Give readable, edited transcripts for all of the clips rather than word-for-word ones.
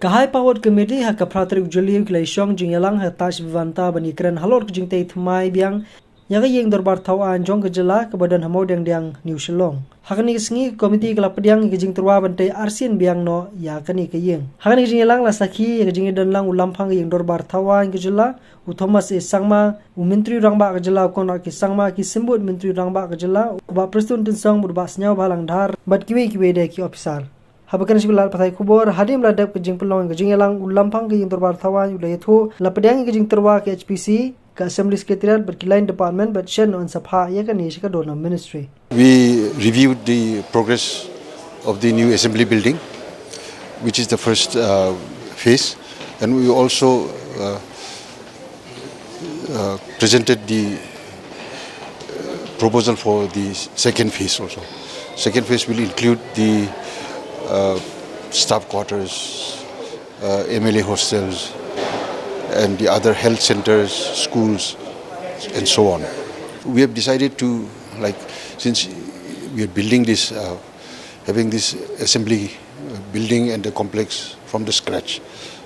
Kahai Power Committee ha kapratrik Juliu Klaishong Jingyalang ha tash vivanta bani kren halor Jingtay Thmai Biang yaga Ïing Dorbar Thaw Jong Kejela kebadan Mawdiangdiang New Shillong. Hakani sengi komiti kelap Pdiang ke Jingtyrwa bantai arsian biang no ya kani ke Ïing. Hakani Jingyalang la sakhi ya Jingdan lang ulampang Ïing Dorbar Thaw Kejela u Thomas e sangma u menteri rangba Kejela konar ki sangma ki sembut menteri rangba Kejela u ba prestun tin song bu ba snyau balang dhar bat kiwe de ki officer. Habakan sibilar patai kubur hadim ladap ke jing pelong ke Jingyalang ulampang ke Ïing Dorbar Thaw ulai thu la Pdiang ke Jingtyrwa ke HPC ke Assembly Secretariat berkilain department bershen on sapha ya kan iska dona ministry. We reviewed the progress of the new assembly building, which is the first phase, and we also presented the proposal for the second phase also. Second phase will include the staff quarters, MLA hostels, and the other health centers, schools, and so on. We have decided to, since we are building this, having this assembly building and the complex from the scratch,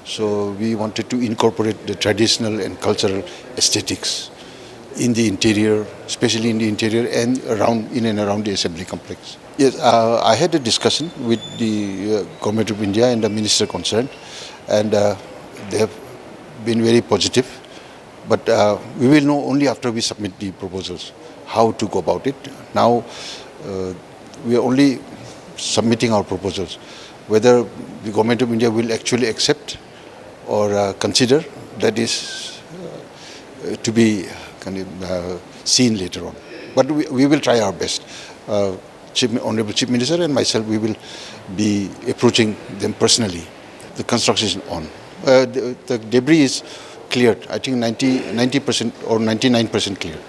so we wanted to incorporate the traditional and cultural aesthetics in the interior, especially in the interior and in and around the assembly complex. Yes, I had a discussion with the Government of India and the Minister concerned, and they have been very positive. But we will know only after we submit the proposals how to go about it. Now we are only submitting our proposals. Whether the Government of India will actually accept or consider, that is to be seen later on. But we will try our best. Honorable Chief Minister and myself, we will be approaching them personally. The construction is on. The debris is cleared. I think 90% or 99% cleared.